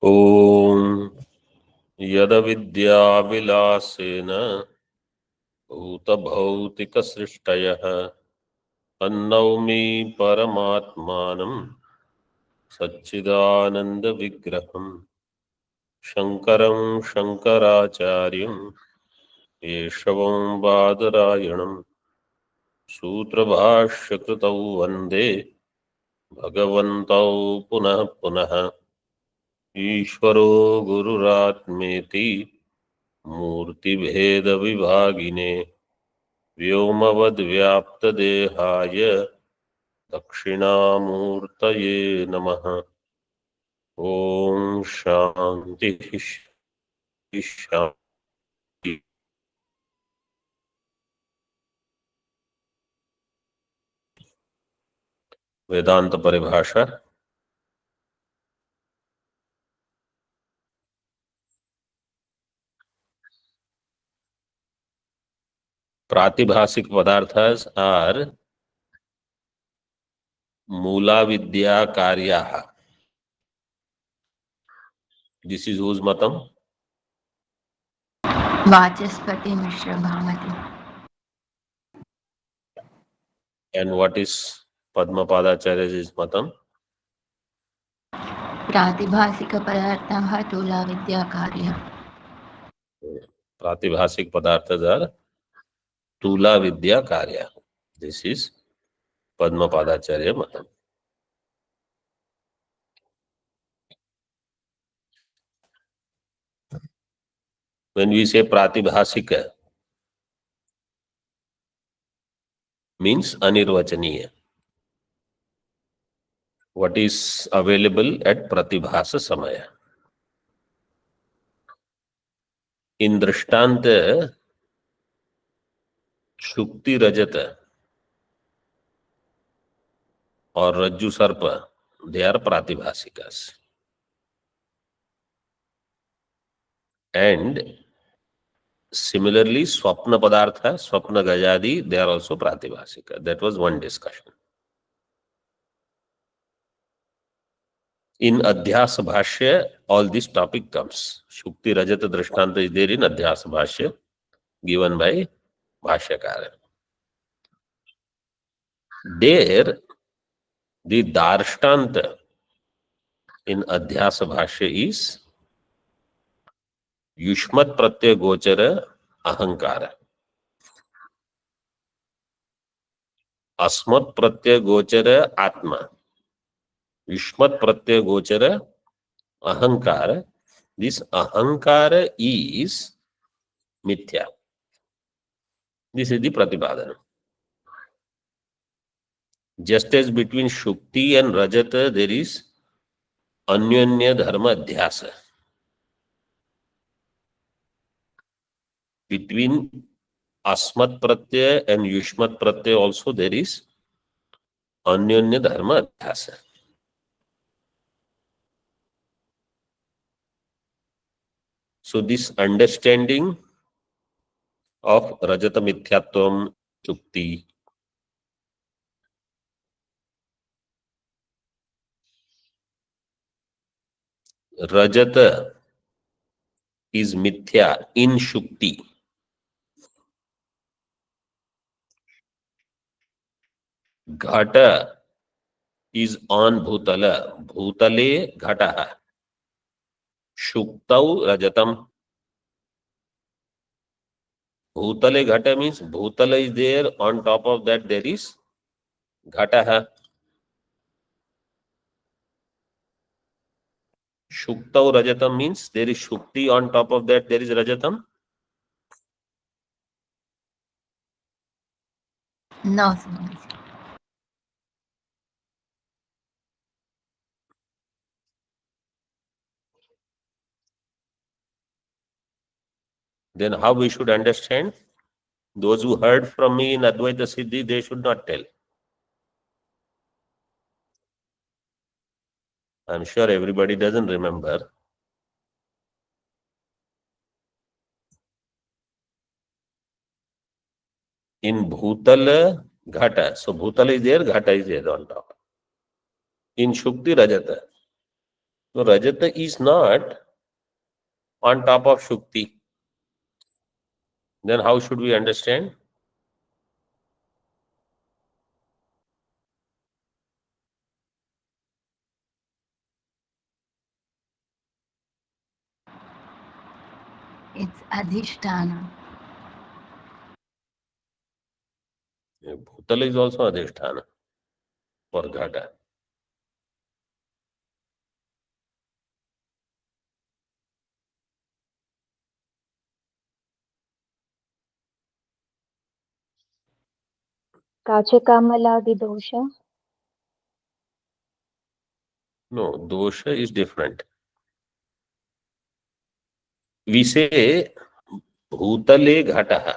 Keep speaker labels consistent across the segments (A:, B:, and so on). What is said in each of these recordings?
A: ॐ यदविद्याविलासेन भूतभौतिकसृष्टयः तन्नौमि परमात्मानं सच्चिदानन्दविग्रहम् शङ्करं शङ्कराचार्यं केशवं बादरायणं सूत्रभाष्यकृतौ वन्दे भगवन्तौ पुनः पुनः। ईश्वरो गुरुरात्मेति मूर्तिभेदविभागिने व्योमवद्व्याप्तदेहाय दक्षिणामूर्तये नमः। ओम शांति शांति। वेदांत परिभाषा प्रातिभाषिक पदार्थास आर मूला विद्या कार्याः। This is whose matam?
B: Vachaspati Mishra Bhamati.
A: And what is Padmapadacharya's matam?
B: प्रातिभासिक पदार्थाः तूला विद्या कार्य।
A: प्रातिभाषिक पदार्थास आर तूला विद्या कार्य. This is Padmapadacharya matam. When we say pratibhasika, means anirvachaniya. What is available at pratibhasa samaya. In drishtanta, shukti rajata or rajju sarpa, they are pratibhasikas. And similarly, swapna padartha, swapna gajadi, they are also pratibhasika. That was one discussion. In Adhyasa Bhashya, all this topic comes. Shukti Rajata Drishtanta is there in Adhyasa Bhashya, given by Bhashyakara. There, the Darshtanta in Adhyasa Bhashya is Yushmat Pratyaya Gochara Ahankara. Asmat Pratyaya Gochara Atma. Yushmat Pratyaya Gochara Ahankara. This Ahankara is Mithya. This is the Pratipadana. Just as between Shukti and Rajata there is Anyanya Dharma Adhyasa. Between Asmat Pratyaya and Yushmat Pratyaya also there is Anyanya Dharma Adhyasa. So this understanding of Rajata Mithyatvam, Shukti, Rajata is Mithya in Shukti. Ghata is on Bhutala. Bhutale Ghataha. Shuktau Rajatam. Bhutale Ghata means Bhutala is there, on top of that there is Ghataha. Shuktau Rajatam means there is Shukti, on top of that there is Rajatam.
B: No.
A: Then how we should understand? Those who heard from me in Advaita Siddhi, they should not tell. I'm sure everybody doesn't remember. In Bhutala Ghata, so Bhutala is there, Ghata is there on top. In Shukti Rajata, So Rajata is not on top of Shukti. Then how should we understand?
B: It's Adhisthana.
A: Bhutala is also Adhisthana for Ghata.
C: Kachakamala
A: No, dosha is different. We say Bhutale Ghataha.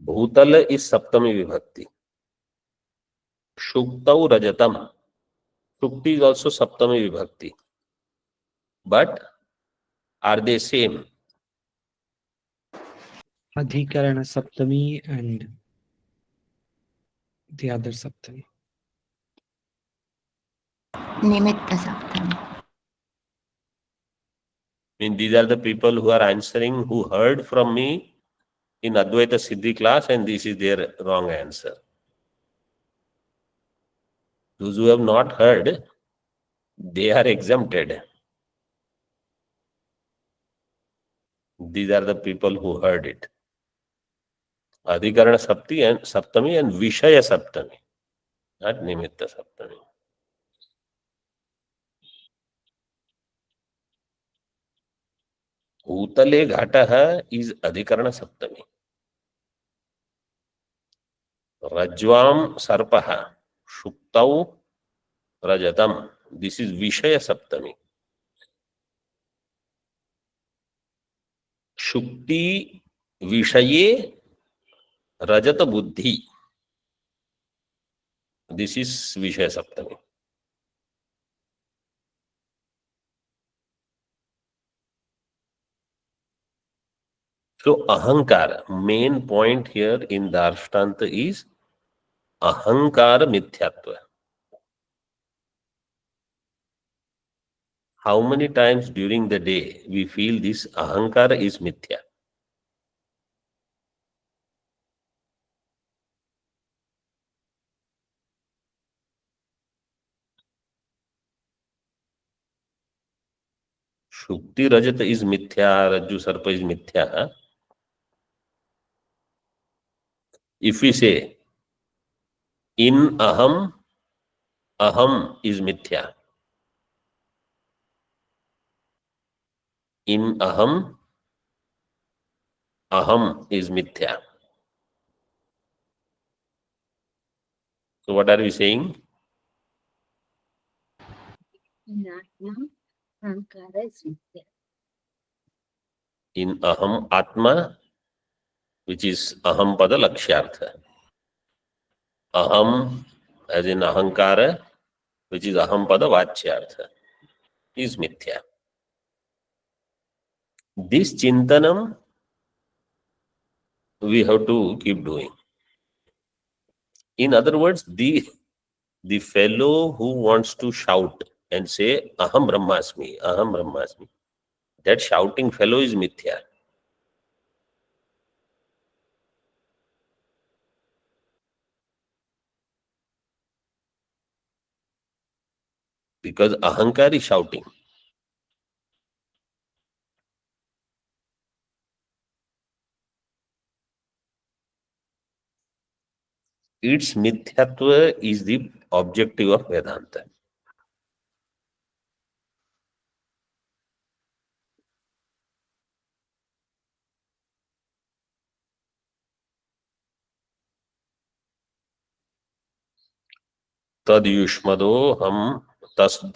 A: Bhutala is Saptami Vibhakti. Shuktau Rajatam. Shukti is also Saptami Vibhakti. But are they same?
D: Adhikarana Saptami and the other Saptami.
B: Nimitta Saptami.
A: I mean, these are the people who are answering, who heard from me in Advaita Siddhi class, and this is their wrong answer. Those who have not heard, they are exempted. These are the people who heard it. Adhikarana Saptami and Vishaya Saptami, not Nimitta Saptami. Bhutale Ghataha is Adhikarana Saptami. Rajvam Sarpaha, Shuktau Rajatam. This is Vishaya Saptami. Shukti Vishaye Rajata Buddhi. This is Vishaya Saptami. So Ahankara, main point here in Darshtanta is Ahankara Mithyatva. How many times during the day we feel this Ahankara is Mithya? Shukti Rajata is Mithya, Rajju Sarpa is Mithya. If we say in Aham, Aham is Mithya. In Aham, Aham is Mithya. So what are we saying?
C: Ahankara is Mithya.
A: In Aham Atma, which is Aham Pada Lakshyartha. Aham, as in Ahankara, which is Aham Pada Vachyartha, is Mithya. This Chintanam we have to keep doing. In other words, the fellow who wants to shout and say Aham Brahmasmi, that shouting fellow is Mithya. Because Ahankar is shouting. Its Mithyatva is the objective of Vedanta.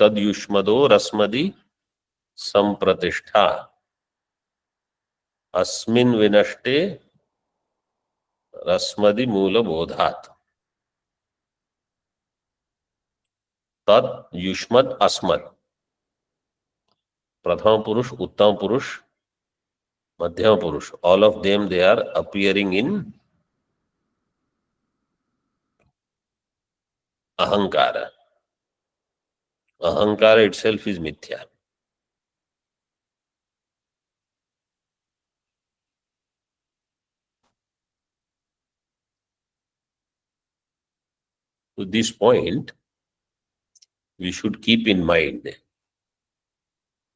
A: तद्युष्मदो रस्मदि संप्रतिष्ठा अस्मिन् विनष्टे रस्मदि मूलबोधात् तद्युष्मद् अस्मद् प्रथम पुरुष उत्तम पुरुष मध्यम पुरुष, all of them they are appearing in Ahankara. Ahankara itself is mithya. To this point, we should keep in mind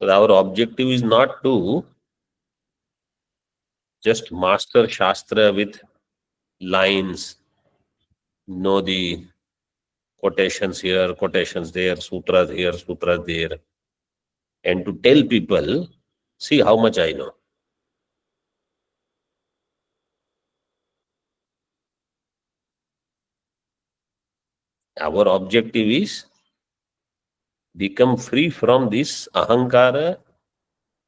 A: that our objective is not to just master Shastra with lines, know the quotations here, quotations there, sutras here, sutras there, and to tell people, see how much I know. Our objective is become free from this ahankara,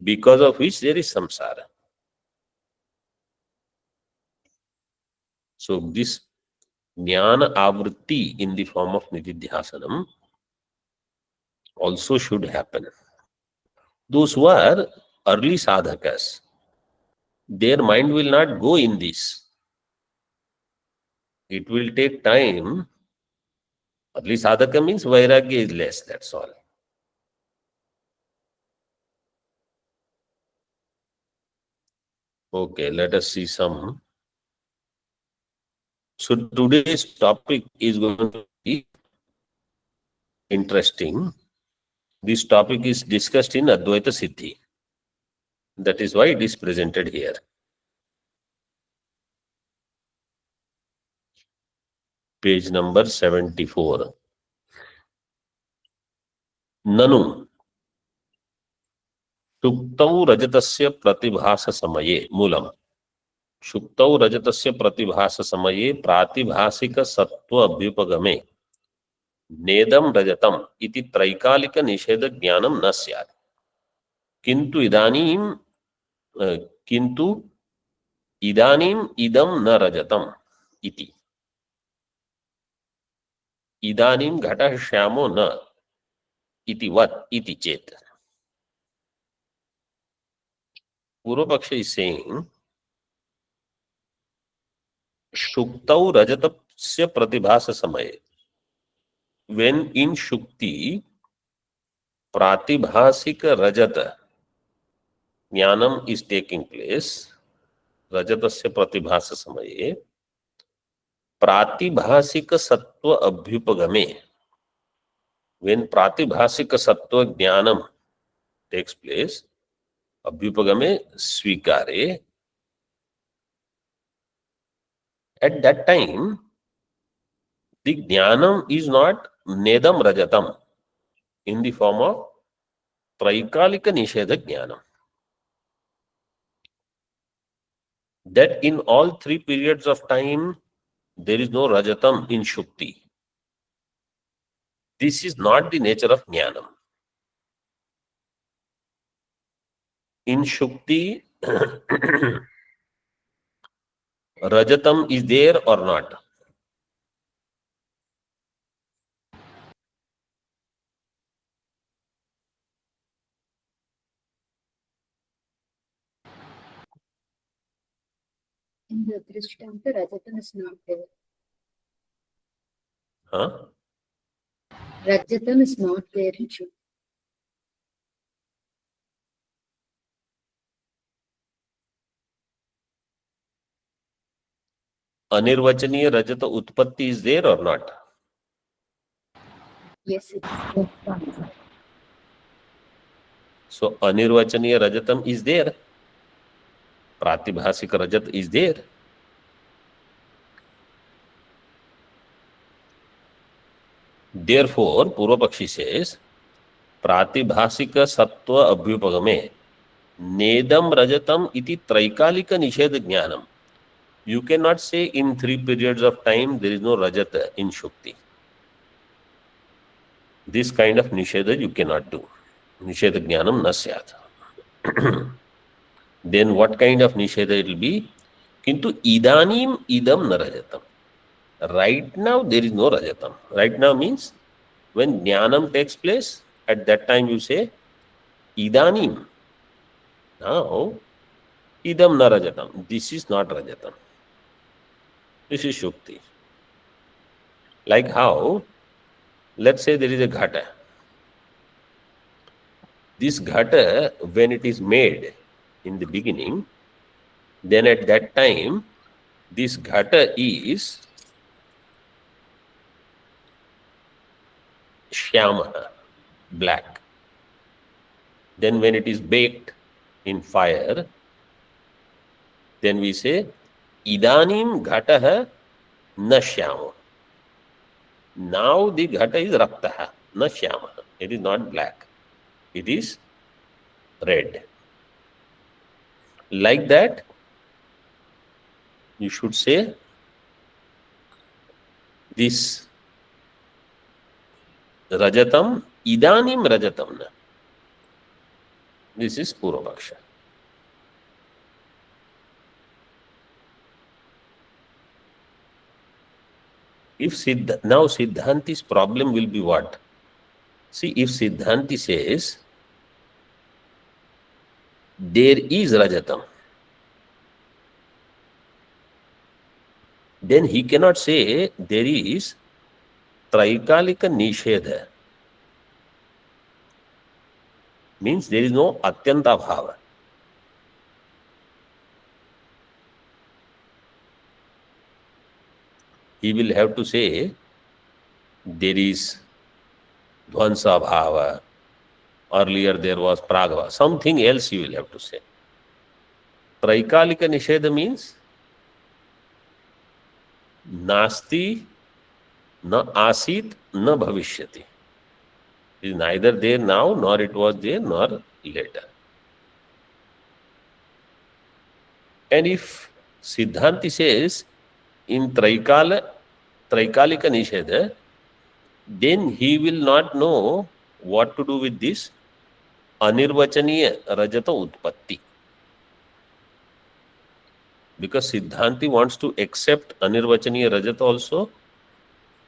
A: because of which there is samsara. So this jnana avritti in the form of nididhyasanam also should happen. Those who are early sadhakas, their mind will not go in this. It will take time. Early sadhaka means vairagya is less, that's all. Okay, let us see some. So today's topic is going to be interesting. This topic is discussed in Advaita Siddhi. That is why it is presented here. Page number 74. Nanu Shuktau Rajatasya Pratibhasa Samaye Mulam. Shuktau Rajatasya Pratibhasa Samaye Pratibhasika Sattva Abhyupagame Nedam Rajatam iti Traikalika Nisheda Jnanam na syat. Kintu idanim idam na rajatam iti. Idanim ghata shyamo na iti vat iti chet. Purvapaksha is saying, Shuktau Rajatasya Pratibhasa Samaye. When in Shukti, Pratibhasika Rajata Jnanam is taking place, Rajatasya Pratibhasa Samaye, Pratibhasika Sattva Abhyupagame. When Pratibhasika Sattva Jnanam takes place, Abhyupagame Svikare, at that time, the Jnanam is not Nedam Rajatam in the form of Traikalika Nisheda Jnanam. That in all three periods of time, there is no Rajatam in Shukti. This is not the nature of Jnanam. In Shukti, Rajatam is there or not?
C: In the Drishtanta, Rajatam is not there.
A: Huh?
C: Rajatam is not there in Shukti.
A: Anirvachaniya Rajata Utpatti is there or not?
C: Yes, it is.
A: So Anirvachaniya Rajatam is there. Pratibhasika Rajat is there. Therefore, Purvapakshi says, Pratibhasika Sattva Abhyupagame Nedam Rajatam iti Traikalika Nisheda Jnanam. You cannot say in 3 periods of time there is no Rajata in Shukti. This kind of Nisheda you cannot do. Nisheda Jnanam na syat. Then what kind of Nisheda it will be? Kintu idanim idam na Rajatam. Right now there is no Rajatam. Right now means when Jnanam takes place, at that time you say idanim. Now, idam na Rajatam. This is not Rajatam. This is Shukti. Like how, let's say there is a ghata. This ghata, when it is made in the beginning, then at that time, this ghata is shyama, black. Then when it is baked in fire, then we say, idanim ghataha na shyama. Now the ghata is raktaha, na shyama. It is not black. It is red. Like that, you should say this rajatam, idanim rajatam na. This is Purvapaksha. If now Siddhanti's problem will be what? See, if Siddhanti says there is Rajatam, then he cannot say there is Traikalika Nishedha. Means there is no Atyanta Bhava. He will have to say there is Dvansa Bhava. Earlier there was Pragva. Something else you will have to say. Traikalika Nishedha means Nasti na asit na bhavishyati. It is neither there now, nor it was there, nor later. And if Siddhanti says in Traikalika Nishedha, then he will not know what to do with this Anirvachaniya Rajata Utpatti. Because Siddhanti wants to accept Anirvachaniya Rajata also.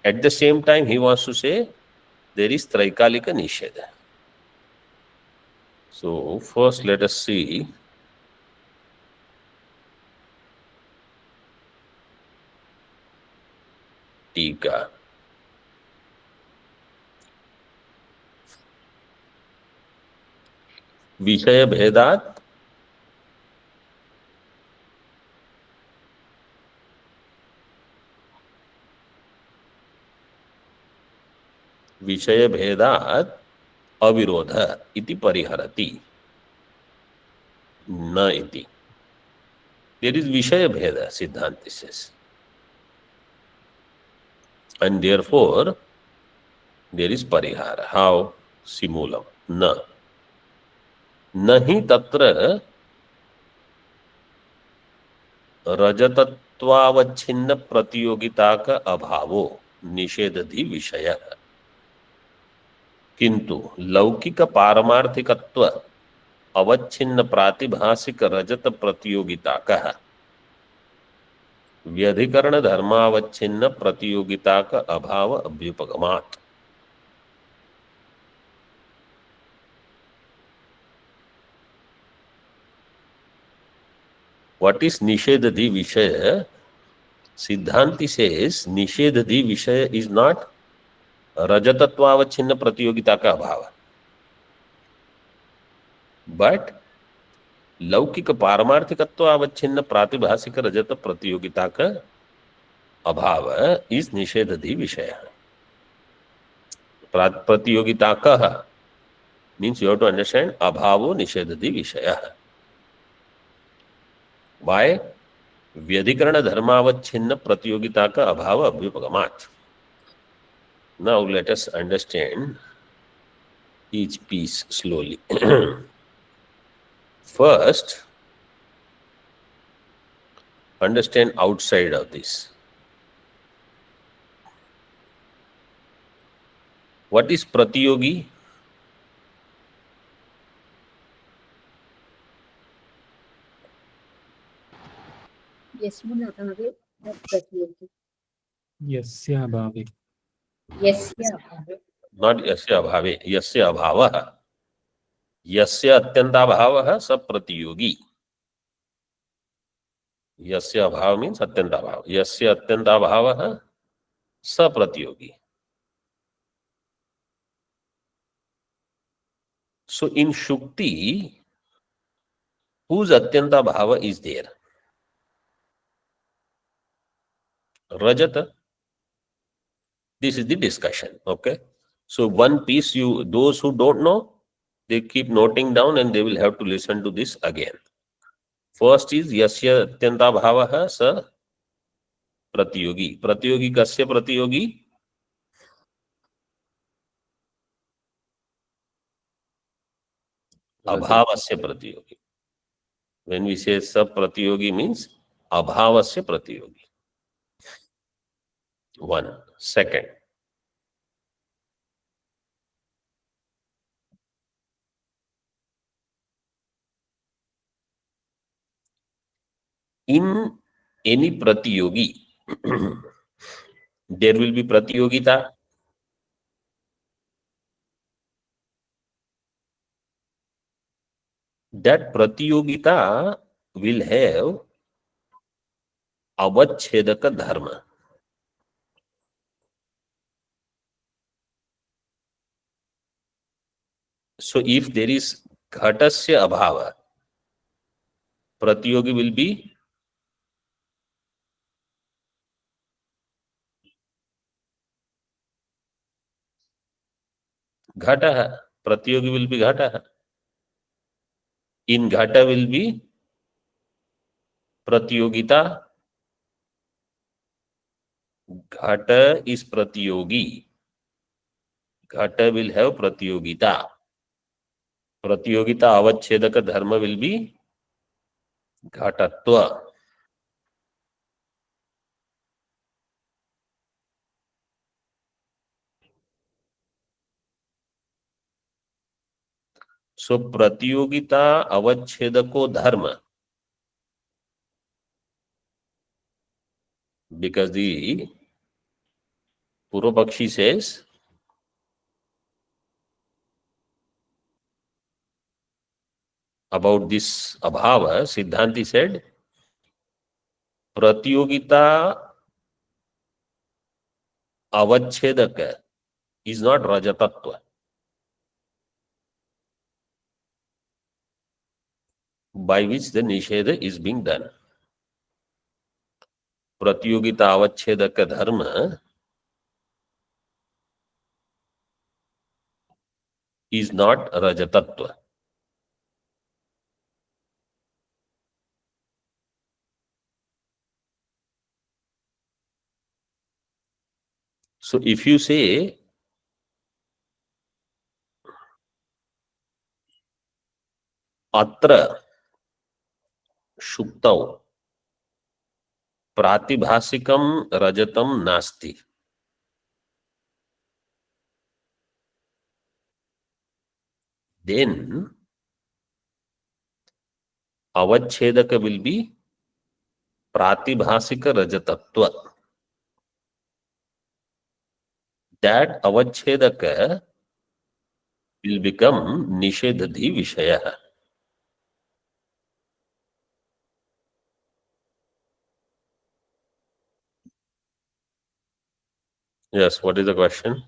A: At the same time, he wants to say there is Traikalika Nishedha. So, first let us see Tika. विषय भेदात विषय भेदात अविरोध इति परिहरति न इति. There is विषय भेद, Siddhanti says, and therefore there is parihara. How? Simulam. Na. नहीं तत्र रजतत्वावच्छिन्न प्रतियोगिता का अभावो निषेधधि विषय, किंतु लौकिक पारमार्थिकत्व अवच्छिन्न प्रातिभासिक रजत प्रतियोगिता का व्यधिकरण धर्मावच्छिन्न प्रतियोगिता का अभाव अभ्युपगमात्. What is Nishedadhi Vishaya? Siddhanti says Nishedadhi Vishaya is not Rajatattvavachinna Pratiyogita ka abhava, but Laukika Paramarthikatva avachinna Pratibhasika Rajata Pratiyogita ka abhava is Nishedadhi Vishaya. Pratiyogita ka means you have to understand abhavo Nishedadhi Vishaya. By Vyadhikarana Dharmavachinna Pratiyogita ka abhava abhyupagamat. Now let us understand each piece slowly. First, understand outside of this. What is Pratiyogi?
C: यस्मिन् अभावे प्रतियोगी.
D: Yasya bhave.
C: यस्य अभावे.
A: Not Yasya Bhave, Yasya Bhavaha. Yasya Atyanta Bhavaha sa Pratiyogi. Yasya Bhava means Atyanta Bhava. Yasya Atyanta Bhavaha sa Pratiyogi. So in Shukti, whose Atyanta Bhava is there? Rajata. This is the discussion. Okay. So one piece, those who don't know, they keep noting down and they will have to listen to this again. First is Yasya Atyanta Bhavaha Sa Pratiyogi. Pratiyogi kasya pratiyogi? Abhavasya pratiyogi. When we say Sa Pratiyogi means Abhavasya pratiyogi. One. Second, in any pratiyogi, there will be pratiyogita. That pratiyogita will have avachedaka dharma. So if there is ghatasya abhava, pratiyogi will be ghataha. Pratiyogi will be ghataha. In ghata will be pratiyogita. Ghata is pratiyogi. Ghata will have pratiyogita. Pratiyogita avachedaka dharma will be ghatatva. So pratiyogita avachedako dharma, because the Purvapakshi says about this abhava, Siddhanti said pratiyogita avachedaka is not rajatatva, by which the nisheda is being done. Pratiyogita avachedaka dharma is not rajatatva. So if you say atra shuktau pratibhasikam rajatam nasti, then avachedaka will be pratibhasika rajatatva. That avachedaka will become nishedadhi vishaya. Yes, what is the question?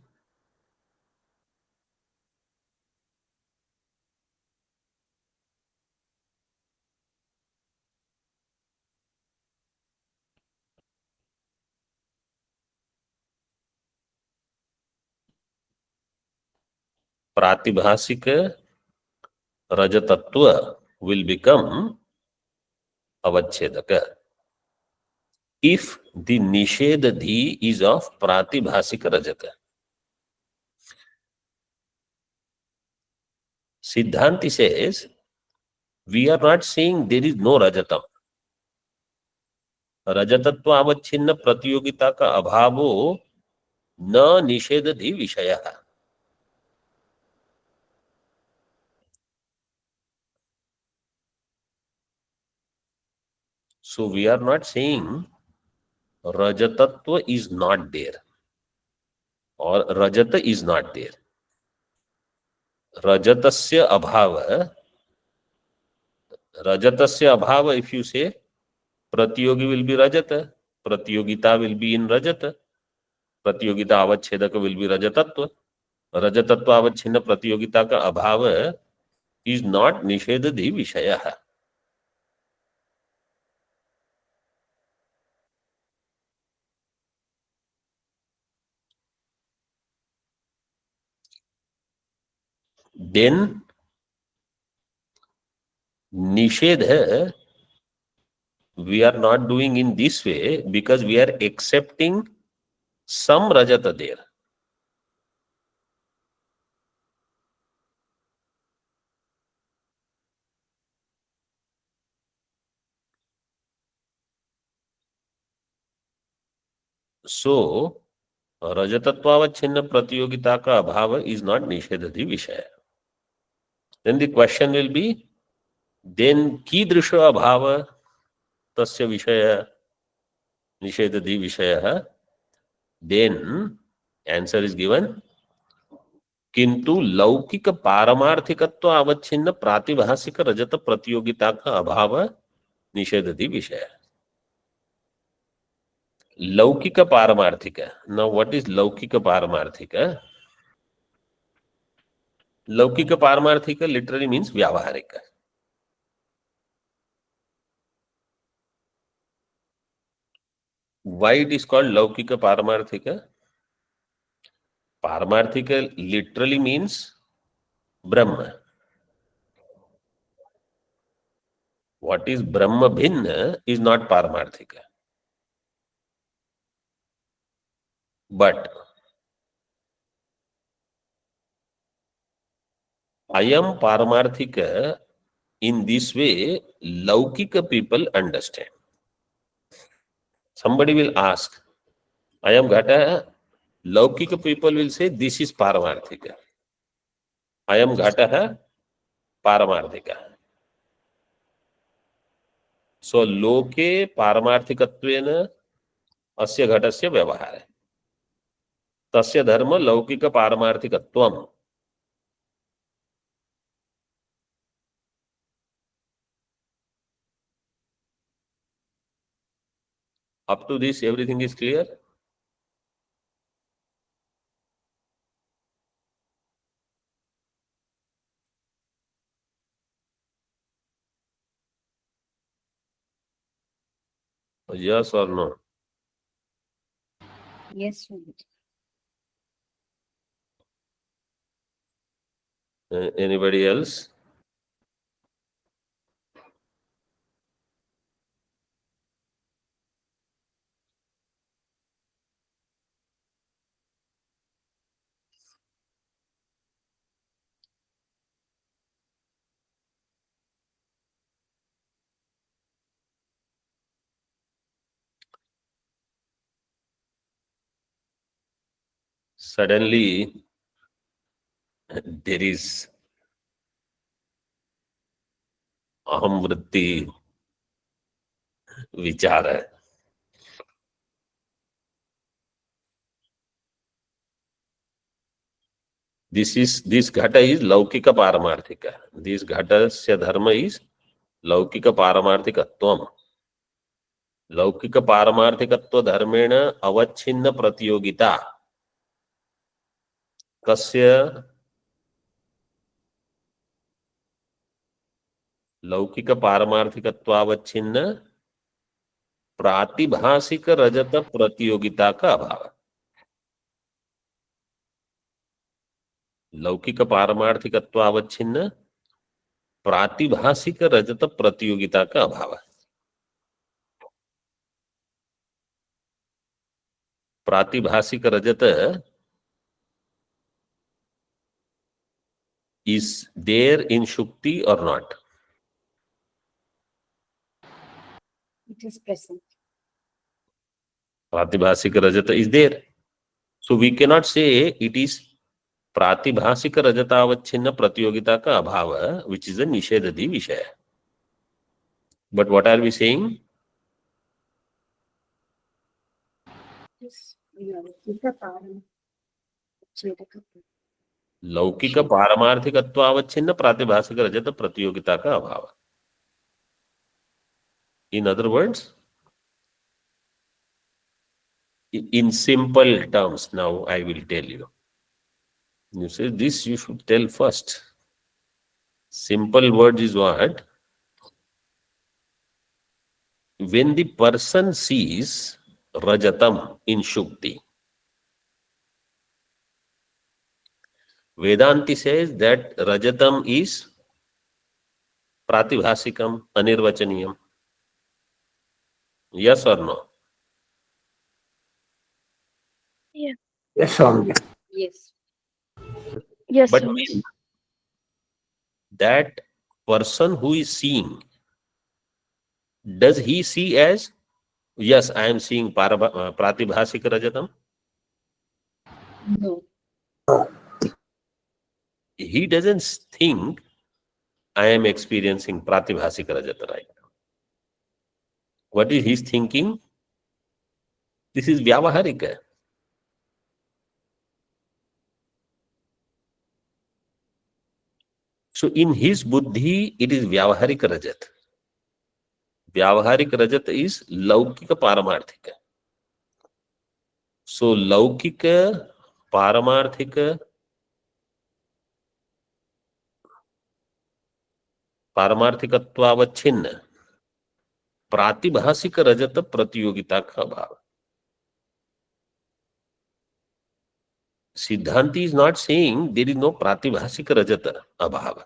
A: Pratibhasika rajatatva will become avachedaka if the nishedadhi is of pratibhasika rajata. Siddhanti says we are not saying there is no rajatam. रजतत्व अवच्छिन्न प्रतियोगिता का अभावो न निषेधधि विषयः. So we are not saying Rajatatva is not there or Rajata is not there. Rajatasya abhava, if you say Pratiyogi will be Rajata, Pratiyogita will be in Rajata, Pratiyogita avachedaka will be Rajatatva, Rajatatva avachhinna Pratiyogita ka abhava is not nishedadhi vishayah. Then nishedha we are not doing in this way because we are accepting some rajata there. So रजतत्वावच्छिन्न प्रतियोगिता का अभाव is not निषेधधि विषय. Then the question will be, then कीदृश अभाव तस्य विषय निषेधधि विषयः? Then answer is given, किंतु लौकिक पारमार्थिकत्व अवच्छिन्न प्रातिभासिक रजत प्रतियोगिता का अभाव निषेधधि विषय. लौकिक पारमार्थिक. Now what is लौकिक पारमार्थिक? लौकिक पारमार्थिक literally means व्यावहारिक. Why it is called लौकिक पारमार्थिक? पारमार्थिक literally means Brahma. What is Brahma bhinna is not पारमार्थिक. But I am पारमार्थिक in this way, laukika people understand. Somebody will ask, I am Ghata. Laukika people will say, this is Paramarthika. I am Ghata, Paramarthika. So, loke Paramarthikatvena asya ghatasya vyavahara. Tasya dharma laukika Paramarthikatvam. Up to this, everything is clear? Yes or no?
C: Yes, Swamiji.
A: Anybody else? Suddenly, there is aham vritti vichara. This ghata is laukika paramarthika. This ghatasya dharma is laukika paramarthikatvam. लौकिक पारमार्थिकत्व धर्मेण अवच्छिन्न प्रतियोगिता कस्य लौकिक पारमार्थिकत्वावच्छिन्न प्रातिभासिक रजत प्रतियोगिता का अभाव. लौकिक पारमार्थिकत्वावच्छिन्न प्रातिभासिक रजत प्रतियोगिता का अभाव. प्रातिभासिक रजत is there in Shukti or not?
C: It is present.
A: Pratibhasika Rajata is there. So we cannot say it is Pratibhasika Rajatavachinna Pratiyogita ka abhava, which is a Nishedadi Vishaya. But what are we saying?
C: Yes, Laukika Paramarthikatva.
A: लौकिक पारमार्थिकत्वावच्छिन्न प्रातिभासिक रजत प्रतियोगिता का अभाव. In other words, in simple terms, now I will tell you. You say this you should tell first. Simple words is what? When the person sees Rajatam in Shukti, Vedanti says that Rajatam is Pratibhasikam, Anirvachaniyam. Yes or no?
E: Yes.
F: Yes, Swamiji.
C: Yes.
E: Yes,
A: But
E: Swamiji.
A: that person who is seeing, does he see as, yes, I am seeing Pratibhasika Rajatam?
C: No.
A: He doesn't think I am experiencing Pratibhasika Rajata right now. What is he thinking? This is Vyavaharika. So in his buddhi, it is Vyavaharika Rajat. Vyavaharika Rajat is Laukika Paramarthika. So Laukika Paramarthika पारमार्थिकत्वावच्छिन्न प्रातिभाषिक रजत प्रतियोगिता का अभाव. Siddhanti is not saying there is no pratibhasika rajata abhava.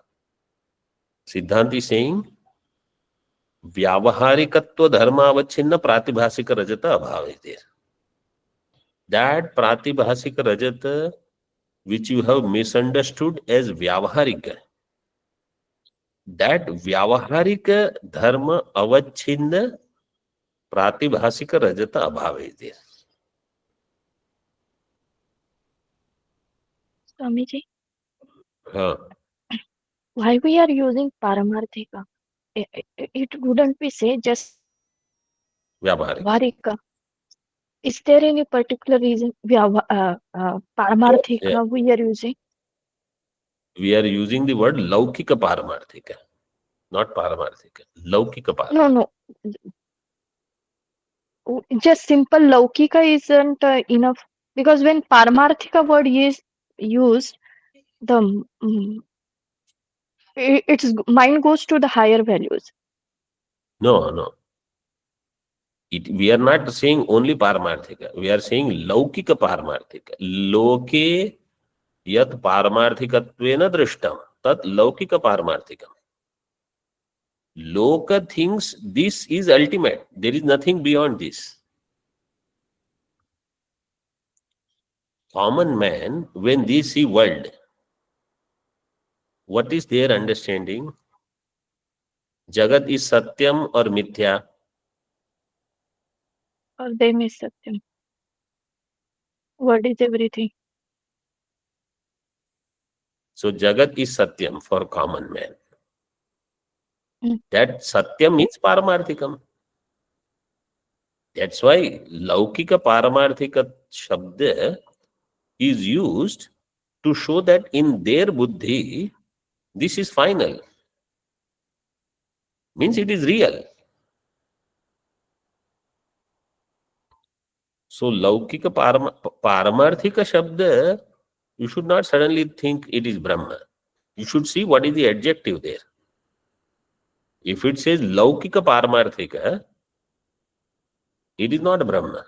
A: Siddhanti is saying vyavaharikatva dharmavachinna pratibhasika rajata abhava is there. That pratibhasika rajata which you have misunderstood as vyavaharika, that vyavaharika dharma avachinna pratibhasika rajata abhava is there.
E: Swamiji,
A: Huh.
E: why we are using Paramarthika? It wouldn't be say just
A: Vyavaharika.
E: Varika. Is there any particular reason Paramarthika
A: Yeah.
E: we are using?
A: We are using the word laukika paramarthika, not paramarthika. Laukika paramarthika.
E: No. Just simple Laukika isn't enough because when Paramarthika word is used, the its mind goes to the higher values.
A: No. We are not saying only paramarthika. We are saying laukika paramarthika. Loke yat paramarthikatvena drishtam tat laukika paramarthikam. Loka thinks this is ultimate. There is nothing beyond this. Common man, when they see world, what is their understanding? Jagat is satyam or mithya?
E: Or they miss Satyam. What is everything?
A: So Jagat is Satyam for common man.
E: Mm.
A: That Satyam means Paramarthikam. That's why Laukika Paramarthika Shabda is used to show that in their buddhi, this is final. Means it is real. So Laukika Paramarthika Shabda, you should not suddenly think it is Brahma. You should see what is the adjective there. If it says Laukika Paramarthika, it is not Brahma.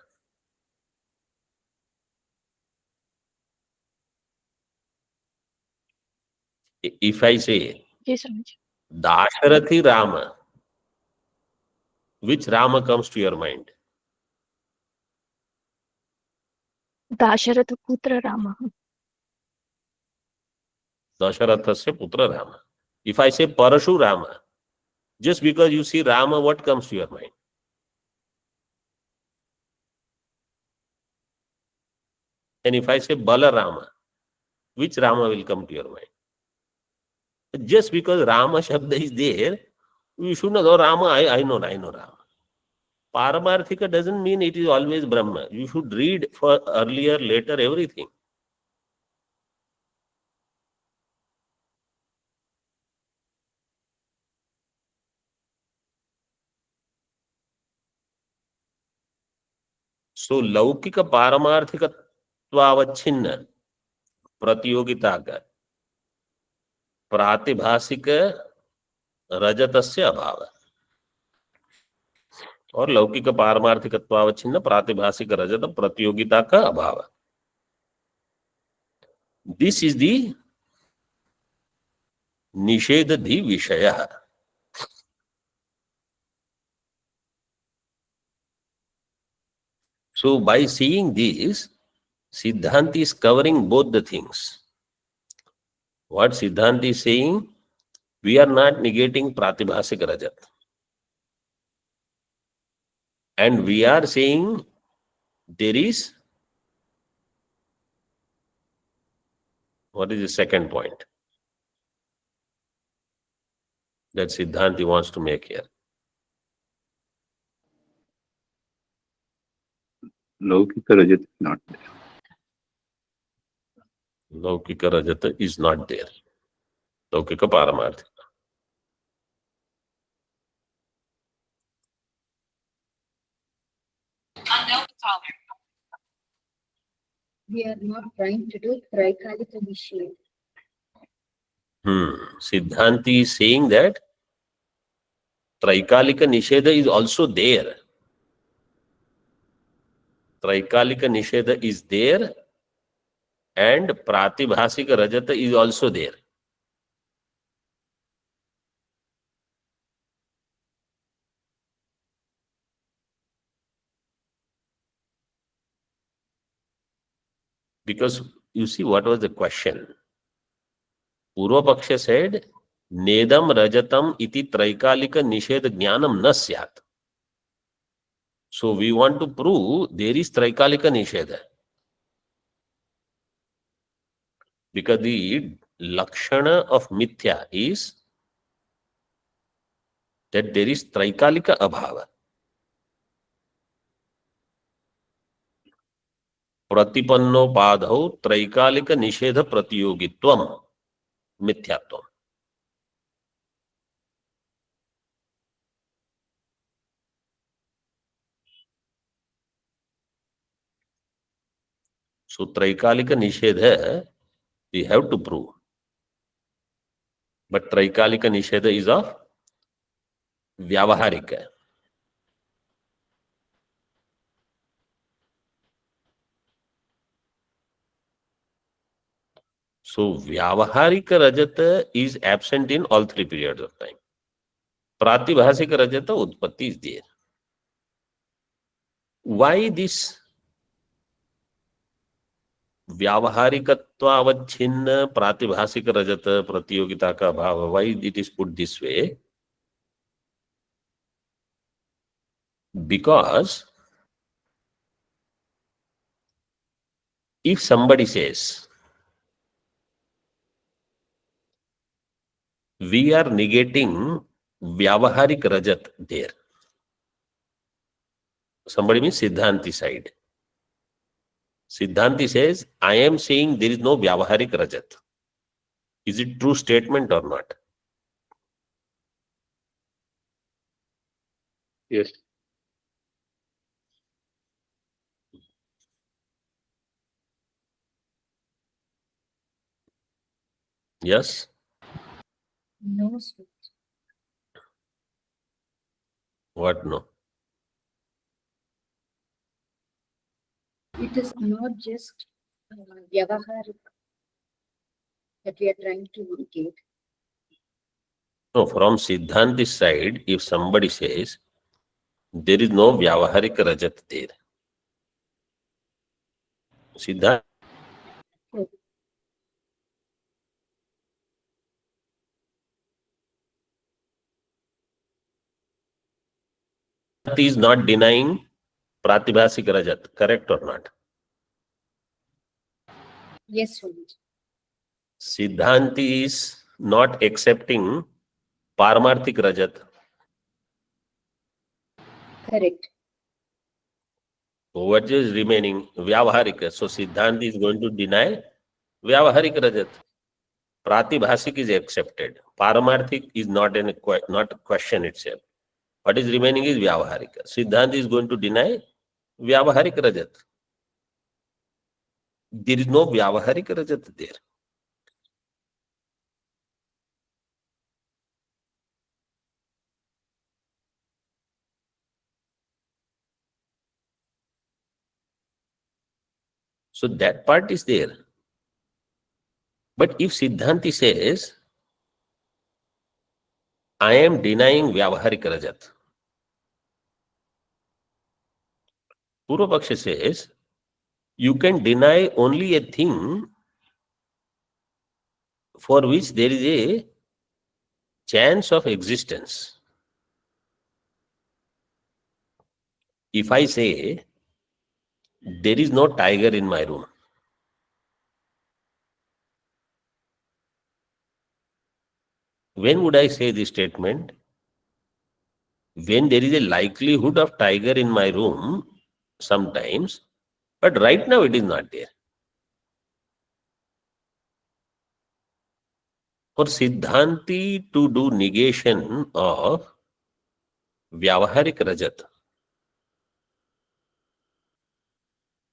A: If I say
E: Yes, Swamiji.
A: Dasharathi Rama, which Rama comes to your mind?
E: Dasharatha Putra Rama.
A: Dasharathasya Putra Rama. If I say Parashu Rama, just because you see Rama, what comes to your mind? And if I say Bala Rama, which Rama will come to your mind? Just because Rama Shabda is there, you should know, oh, Rama, I know Rama. Paramarthika doesn't mean it is always Brahma. You should read for earlier, later, everything. So Laukika Paramarthika Tvavachinna प्रतियोगिता का प्रातिभाषिक रजतस्य अभाव और लौकिक पारमार्थिकत्वावच्छिन्न प्रातिभाषिक रजत प्रतियोगिता का अभाव. This is the निषेधि विषय. So by seeing this, Siddhanta is covering both the things. What Siddhanta is saying, we are not negating Pratibhasik Rajat. And we are saying there is, what is the second point that Siddhanta wants to make here?
F: Laukika Rajat is not there.
A: Laukika Rajata is not there. Laukika Paramarthika.
C: We are not trying to do Traikalika Nisheda.
A: Siddhanti is saying that Traikalika Nisheda is also there. Traikalika Nisheda is there and Pratibhasika Rajata is also there. Because you see, what was the question? Purva Paksha said, Nedam Rajatam iti Traikalika Nisheda Jnanam na syat. So we want to prove there is Traikalika Nisheda. Because the Lakshana of Mithya is that there is Traikalika Abhava. Pratipanno padhau Traikalika Nishedha Pratiyogitvam Mithyatvam. So Traikalika Nishedha we have to prove. But Traikalika Nishedha is of Vyavaharika. So Vyavaharika Rajata is absent in all three periods of time. Pratibhasika Rajata Utpatti is there. Why this Vyavaharikatva Pratibhasika Rajata Pratiyogita ka bhava? Why it is put this way? Because if somebody says, we are negating Vyavaharik Rajat there. Somebody means Siddhanti side. Siddhanti says, I am saying there is no Vyavaharik Rajat. Is it true statement or not?
F: Yes.
A: Yes?
C: No, sir.
A: What no?
C: It is not just Vyavaharik that we are trying to indicate.
A: No, from Siddhanti side, if somebody says, there is no Vyavaharik Rajat there. Siddhanti is not denying Pratibhasik Rajat, correct or not?
C: Yes, Swamiji.
A: Siddhanti is not accepting Paramarthik Rajat.
C: Correct.
A: So what is remaining? Vyavaharika. So Siddhanti is going to deny Vyavaharik Rajat. Pratibhasik is accepted. Paramarthik is not a question itself. What is remaining is Vyavaharika. Siddhanti is going to deny Vyavaharik Rajat. There is no Vyavaharik Rajat there. So that part is there. But if Siddhanti says, I am denying Vyavaharik Rajat, Purva Paksha says, you can deny only a thing for which there is a chance of existence. If I say, there is no tiger in my room, when would I say this statement? When there is a likelihood of tiger in my room sometimes, but right now it is not there. For Siddhanti to do negation of Vyavaharik Rajat,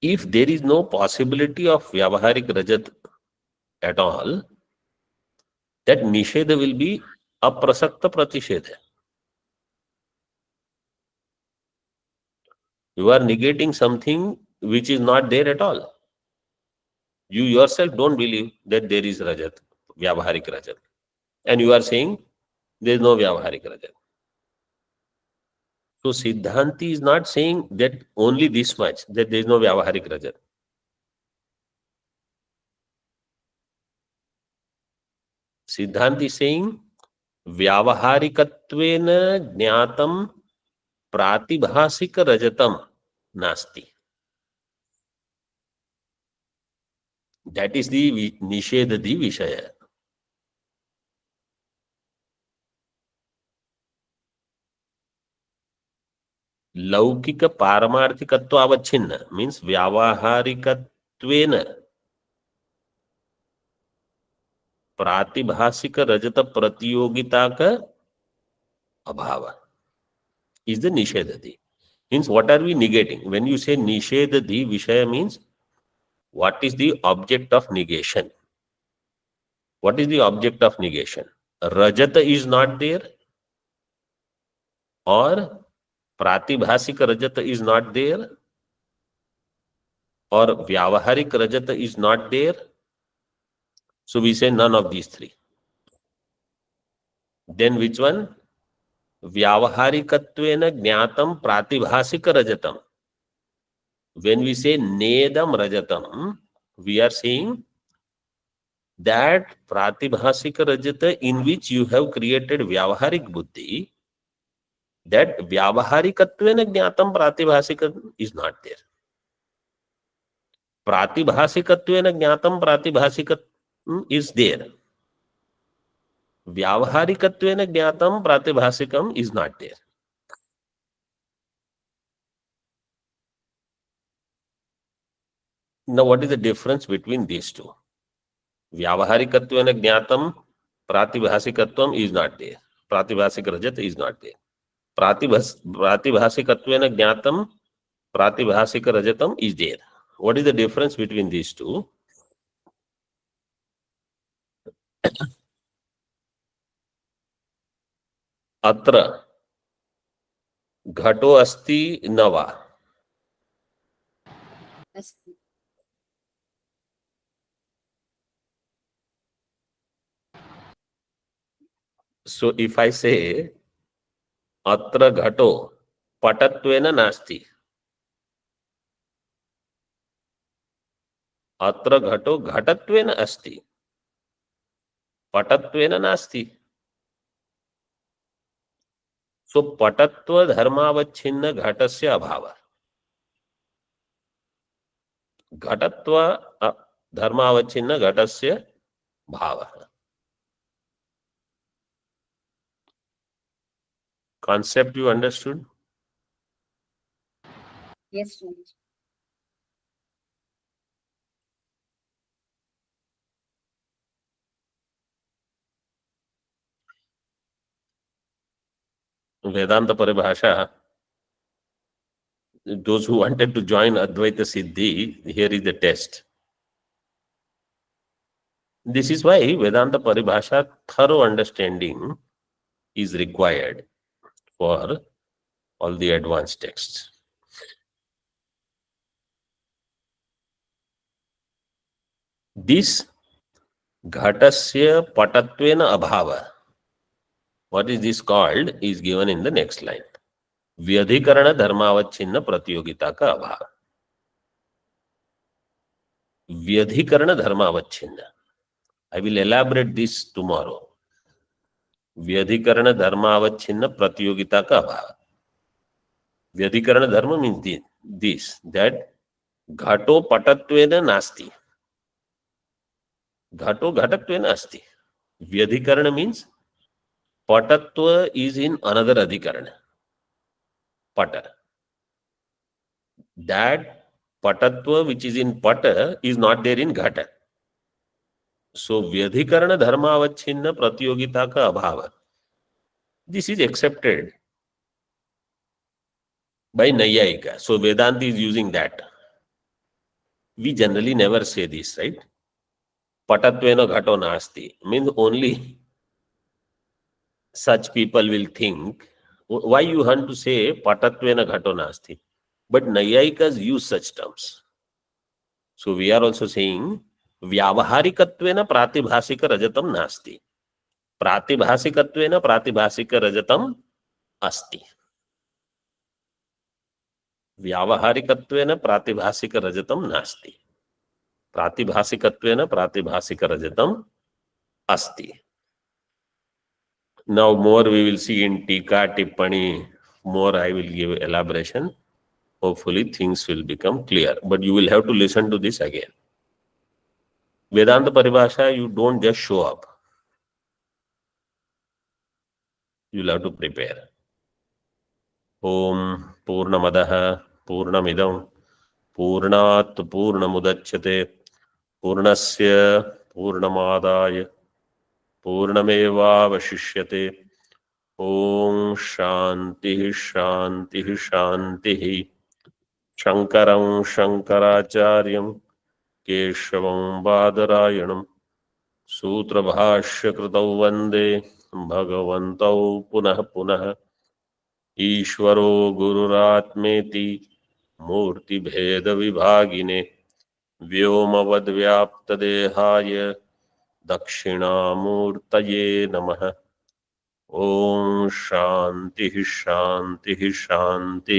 A: if there is no possibility of Vyavaharik Rajat at all, that Nisheda will be Aprasakta Pratishedha. You are negating something which is not there at all. You yourself don't believe that there is Rajat, Vyavaharik Rajat. And you are saying there is no Vyavaharik Rajat. So Siddhanti is not saying that only this much, that there is no Vyavaharik Rajat. Siddhanti is saying Vyavaharikatvena Jnatam Pratibhasika Rajatam Nasti. That is the Nishedadi Vishaya. लौकिक पारमार्थिकत्व अवच्छिन्न means व्यावहारिकत्वेन प्रातिभासिक रजत प्रतियोगिता का अभाव is the nishedadi. Means what are we negating? When you say nishedadi vishaya means what is the object of negation? What is the object of negation? Rajata is not there, or Pratibhasika Rajata is not there, or Vyavaharik Rajata is not there. So we say none of these three. Then which one? Vyavaharikatvena Jnatam Pratibhasika Rajatam. When we say Nedam Rajatam, we are saying that Pratibhasika Rajata in which you have created Vyavaharik Buddhi, that Vyavaharikatvena Jnatam Pratibhasikam is not there. Pratibhasikatvena Jnatam Pratibhasikam is there. Vyavaharikatvena Jnatam Pratibhasikam is not there. Now what is the difference between these two? Vyavaharikatvena Jnatam Pratibhasikatvam is not there. Pratibhasik Rajat is not there. Pratibhasikatvena Jnatam Pratibhasika Rajatam is there. What is the difference between these two? Atra Ghato Asti Nava.
C: अस्ति
A: So if I say Atra Ghato Patatvena Nasti. Atra Ghato Ghatatvena Asti. Patatvena Nasti. So Patatva Dharmavachinna Ghatasya Abhava. Ghatatva Dharmavachinna Ghatasya Bhava. Concept you understood?
C: yes Swamiji.
A: Vedanta Paribhasha, those who wanted to join Advaita Siddhi, here is the test. This is why Vedanta Paribhasha thorough understanding is required for all the advanced texts. This ghatasya patatvena abhava. What is this called is given in the next line. व्यधिकरण धर्मावच्छिन्न प्रतियोगिता का अभाव. व्यधिकरण धर्मावच्छिन्न. I will elaborate this tomorrow. व्यधिकरण धर्मावच्छिन्न प्रतियोगिता का अभाव. व्यधिकरण धर्म means this that घटो पटत्वेन नास्ति. घटो घटत्वेन अस्ति. व्यधिकरण means patatva is in another adhikarana. Pata. That patatva which is in pata is not there in ghata. So vyadhikarana dharmavachhinna pratiyogita ka abhava. This is accepted by Nayayika. So Vedanta is using that. We generally never say this, right? Patatvena ghato nasti means only such people will think. Why you want to say patatvena ghato nasti? But Nayayikas use such terms. So we are also saying व्यावहारिकत्वेन प्रातिभाषिक रजतम नास्ति. प्रातिभाषिकत्वेन प्रातिभाषिक रजतम अस्ति. व्यावहारिकत्वेन प्रातिभाषिक रजतम नास्ति. प्रातिभाषिकत्वेन प्रातिभाषिक रजतम अस्ति. Now more we will see in Tika, Tippani. More I will give elaboration. Hopefully things will become clear. But you will have to listen to this again. Vedanta Paribhasha, you don't just show up. You will have to prepare. Om Purnamadaha Purnamidam Purnat Purnamudachyate Purnasya Purnamadaya Purnameva Vashishyate. Om Shanti Shanti Shanti. Shankaram Shankaracharyam केशवं बादरायणं सूत्रभाष्यकृतौ वन्दे भगवन्तौ पुनः पुनः. ईश्वरो गुरुरात्मेति मूर्तिभेदविभागिने व्योमवद्व्याप्तदेहाय दक्षिणामूर्तये नमः. ओम शांति शांति शांति.